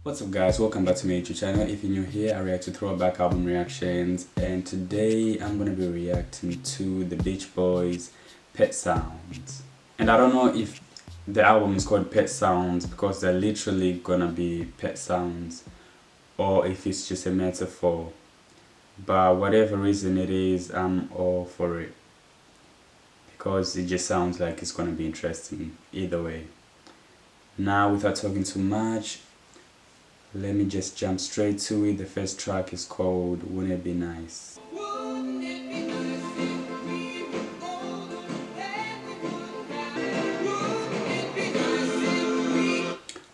What's up guys, welcome back to my YouTube channel. If you're new here, I react to throwback album reactions, and today I'm gonna be reacting to the Beach Boys' Pet Sounds. And I don't know if the album is called Pet Sounds because they're literally gonna be pet sounds or if it's just a metaphor, but whatever reason it is, I'm all for it because it just sounds like it's gonna be interesting either way. Now, without talking too much, let me just jump straight to it. The first track is called Wouldn't It Be Nice.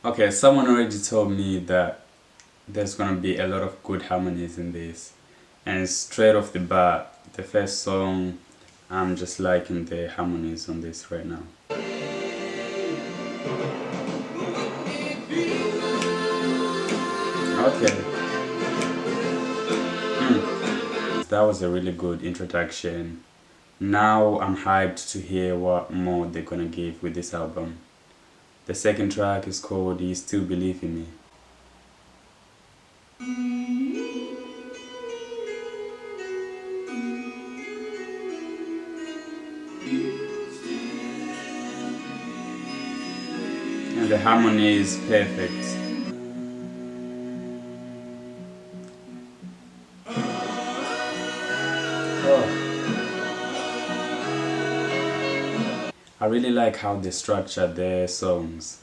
Okay, someone already told me that there's gonna be a lot of good harmonies in this, and straight off the bat, the first song, I'm just liking the harmonies on this right now. Okay. That was a really good introduction. Now I'm hyped to hear what more they're gonna give with this album. The second track is called You Still Believe in Me. And the harmony is perfect. I really like how they structure their songs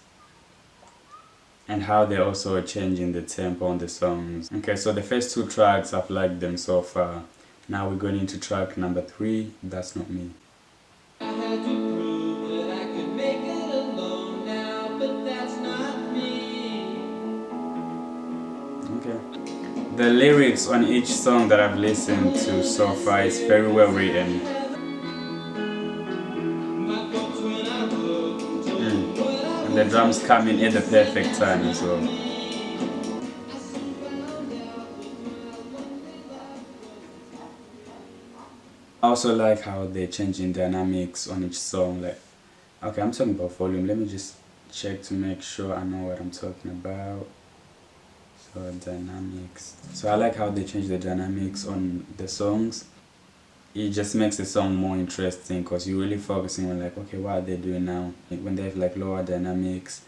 and how they're also changing the tempo on the songs. Okay, so the first two tracks, I've liked them so far. Now we're going into track number 3, That's Not Me. I had to prove that I could make it alone now, but that's not me. Okay. The lyrics on each song that I've listened to so far is very well written. And the drums come in at the perfect time as well. I also like how they're changing dynamics on each song. Like, okay, I'm talking about volume. Let me just check to make sure I know what I'm talking about. So dynamics. So I like how they change the dynamics on the songs. It just makes the song more interesting because you're really focusing on like, okay, what are they doing now? When they have like lower dynamics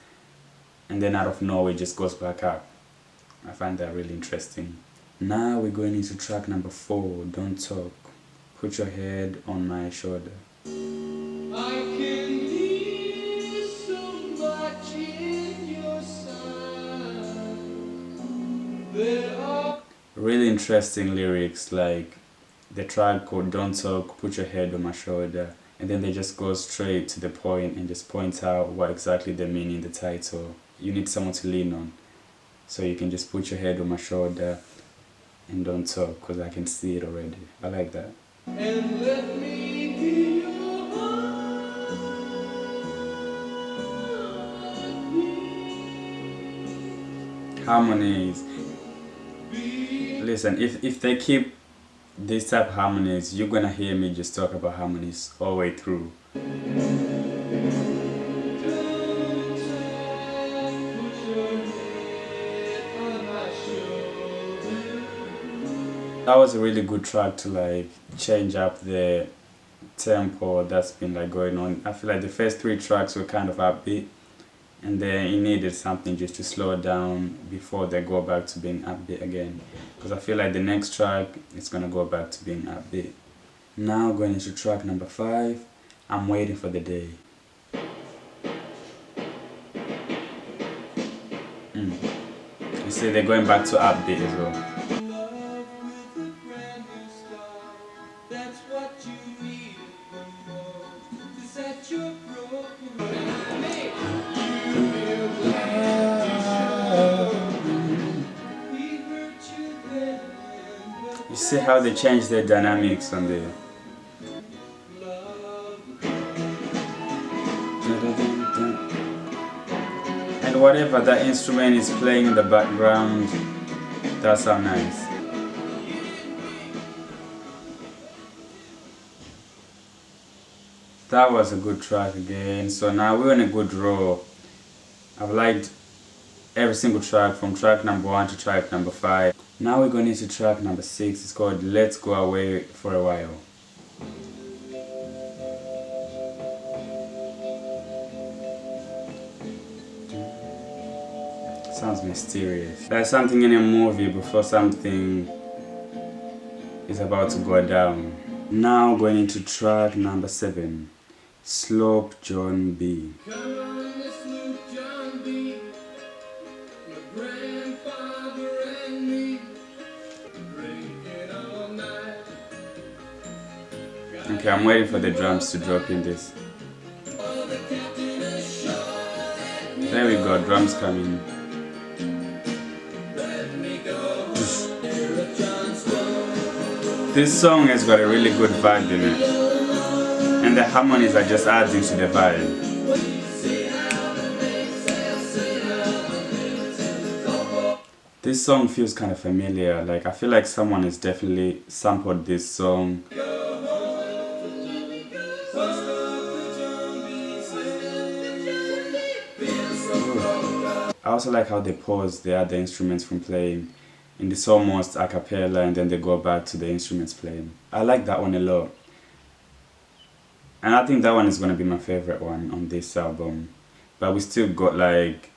and then out of nowhere it just goes back up. I find that really interesting. Now we're going into track number 4, Don't Talk. Put your head on my shoulder. I can hear so much in your sound. Really interesting lyrics, like the track called Don't Talk, Put Your Head on My Shoulder, and then they just go straight to the point and just point out what exactly they mean in the title. You need someone to lean on, so you can just put your head on my shoulder and don't talk, because I can see it already. I like that. And let me be your harmonies. Listen, if they keep this type of harmonies, you're gonna hear me just talk about harmonies all the way through. That was a really good track to like change up the tempo that's been like going on. I feel like the first 3 tracks were kind of upbeat, and then it needed something just to slow down before they go back to being upbeat again, because I feel like the next track is gonna go back to being upbeat. Now going into track number 5, I'm Waiting for the Day. You see, they're going back to upbeat as well. You see how they change their dynamics on there. And whatever that instrument is playing in the background, that sounds nice. That was a good track again. So now we're in a good row. I've liked every single track from track number 1 to track number 5. Now we're going into track number 6. It's called Let's Go Away for a While. Sounds mysterious. There's something in a movie before something is about to go down. Now going into track number 7. Slope John B. Okay, I'm waiting for the drums to drop in this. There we go, drums coming. This song has got a really good vibe in it, and the harmonies are just adding to the vibe. This song feels kind of familiar, like I feel like someone has definitely sampled this song. I also like how they pause the other instruments from playing. In this almost a cappella, and then they go back to the instruments playing. I like that one a lot. And I think that one is going to be my favorite one on this album. But we still got like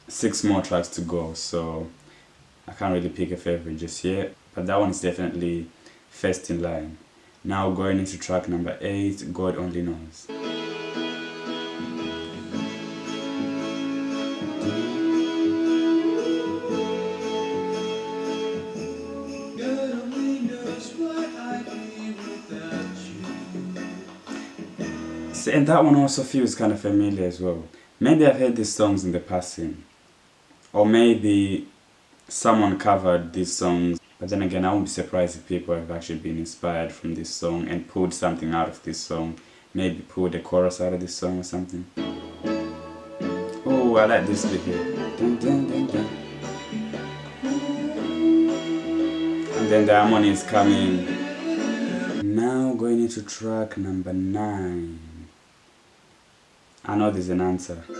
6 more tracks to go, so I can't really pick a favorite just yet. But that one is definitely first in line. Now going into track number 8, God Only Knows. And that one also feels kind of familiar as well. Maybe I've heard these songs in the passing, or maybe someone covered these songs, but then again I won't be surprised if people have actually been inspired from this song and pulled something out of this song, maybe pulled the chorus out of this song or something. Oh, I like this bit here. Dun, dun, dun, dun. And then the harmony is coming. Now going into track number 9. I know there's an answer. I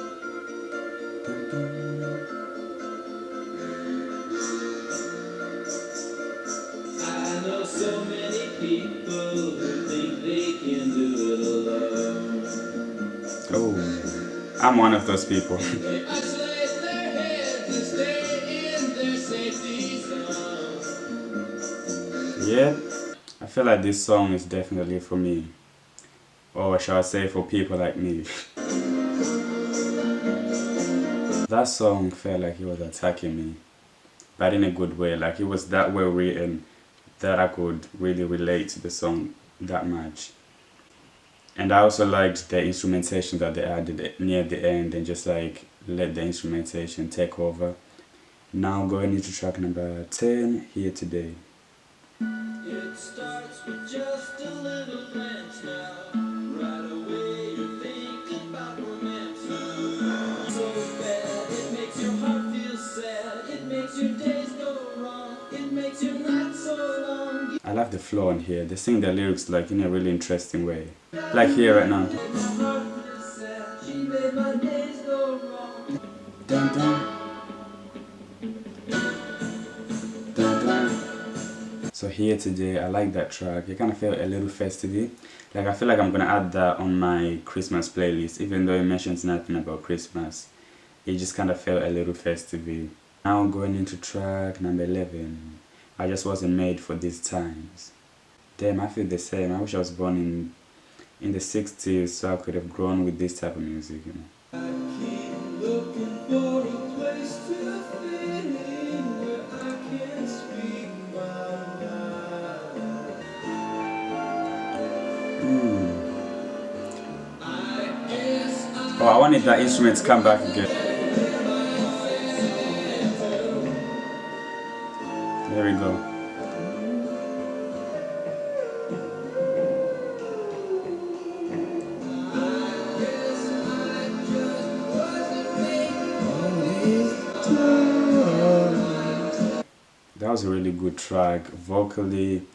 know so many people who think they can do it alone. Oh, I'm one of those people. They isolate their heads and stay in their safety zone. Yeah, I feel like this song is definitely for me. Or shall I say for people like me. That song felt like he was attacking me, but in a good way. Like it was that well written that I could really relate to the song that much. And I also liked the instrumentation that they added near the end and just like let the instrumentation take over. Now going into track number 10, Here Today. It starts with just a little glance now. Right away you're thinking about romance. So bad, it makes your heart feel sad. It makes your days go wrong. It makes your nights so long. I love the flow on here. They sing the lyrics like in a really interesting way. Like here right now. She made my days go wrong. Dun, dun. Dun, dun. So Here Today, I like that track. It kind of felt a little festive. Like I feel like I'm gonna add that on my Christmas playlist, even though it mentions nothing about Christmas. It just kind of felt a little festive. Now going into track number 11. I Just Wasn't Made for These Times. Damn, I feel the same. I wish I was born in the 60s so I could have grown with this type of music, you know. I keep looking for a place to fit in where I can speak my mind. Oh, I wanted that instrument to come back again. There we go. That was a really good track, vocally,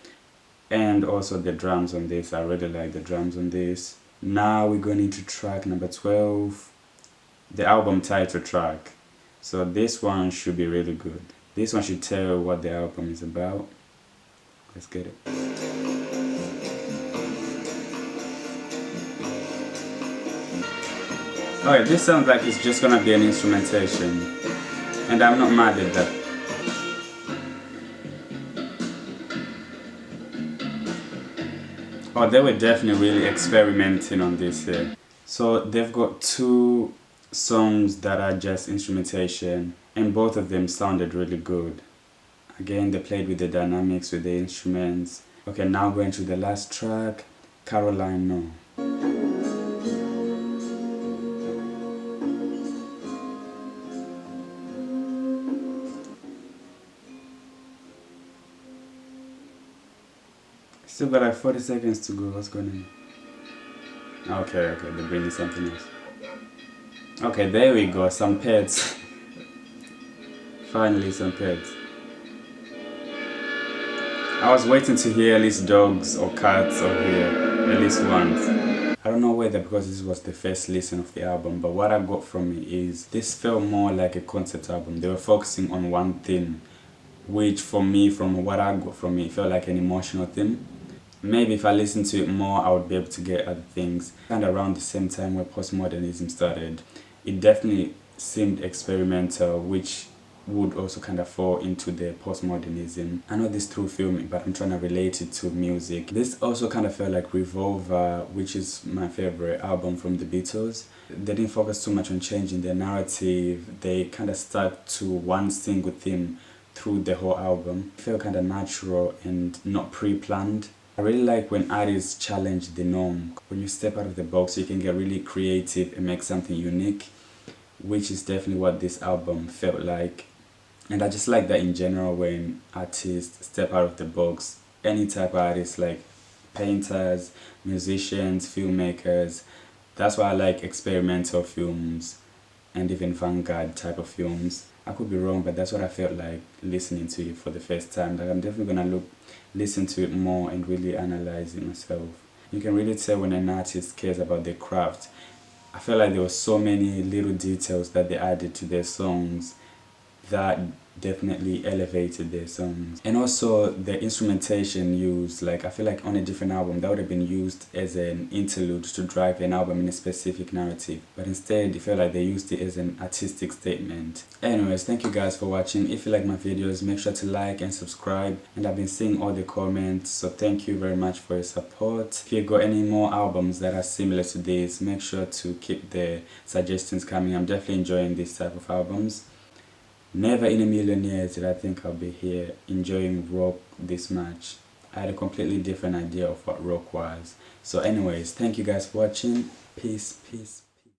and also the drums on this. I really like the drums on this. Now we're going into track number 12, the album title track. So this one should be really good. This one should tell what the album is about. Let's get it. Alright, this sounds like it's just gonna be an instrumentation, and I'm not mad at that. Oh, they were definitely really experimenting on this here. So they've got two songs that are just instrumentation, and both of them sounded really good. Again, they played with the dynamics, with the instruments. Okay, now going to the last track, Caroline No. Still got like 40 seconds to go. What's going on? Okay, they're bringing something else. Okay, there we go. Some pets. Finally, some pets. I was waiting to hear at least dogs or cats or hear at least once. I don't know whether because this was the first listen of the album, but what I got from it is this felt more like a concept album. They were focusing on one theme, which for me, from what I got from it, felt like an emotional theme. Maybe if I listened to it more, I would be able to get other things. And around the same time where postmodernism started, it definitely seemed experimental, which would also kind of fall into the postmodernism. I know this through filming, but I'm trying to relate it to music. This also kind of felt like Revolver, which is my favorite album from the Beatles. They didn't focus too much on changing their narrative. They kind of stuck to one single theme through the whole album. It felt kind of natural and not pre-planned. I really like when artists challenge the norm. When you step out of the box, you can get really creative and make something unique, which is definitely what this album felt like. And I just like that in general when artists step out of the box. Any type of artists, like painters, musicians, filmmakers. That's why I like experimental films and even vanguard type of films. I could be wrong, but that's what I felt like listening to it for the first time. Like I'm definitely gonna listen to it more and really analyze it myself. You can really tell when an artist cares about their craft. I feel like there were so many little details that they added to their songs that definitely elevated their songs. And also the instrumentation used, like I feel like on a different album that would have been used as an interlude to drive an album in a specific narrative, but instead it felt like they used it as an artistic statement. Anyways, thank you guys for watching. If you like my videos, make sure to like and subscribe, and I've been seeing all the comments, so thank you very much for your support. If you got any more albums that are similar to this, make sure to keep the suggestions coming. I'm definitely enjoying this type of albums. Never in a million years did I think I'll be here enjoying rock this much. I had a completely different idea of what rock was. So anyways, thank you guys for watching. Peace.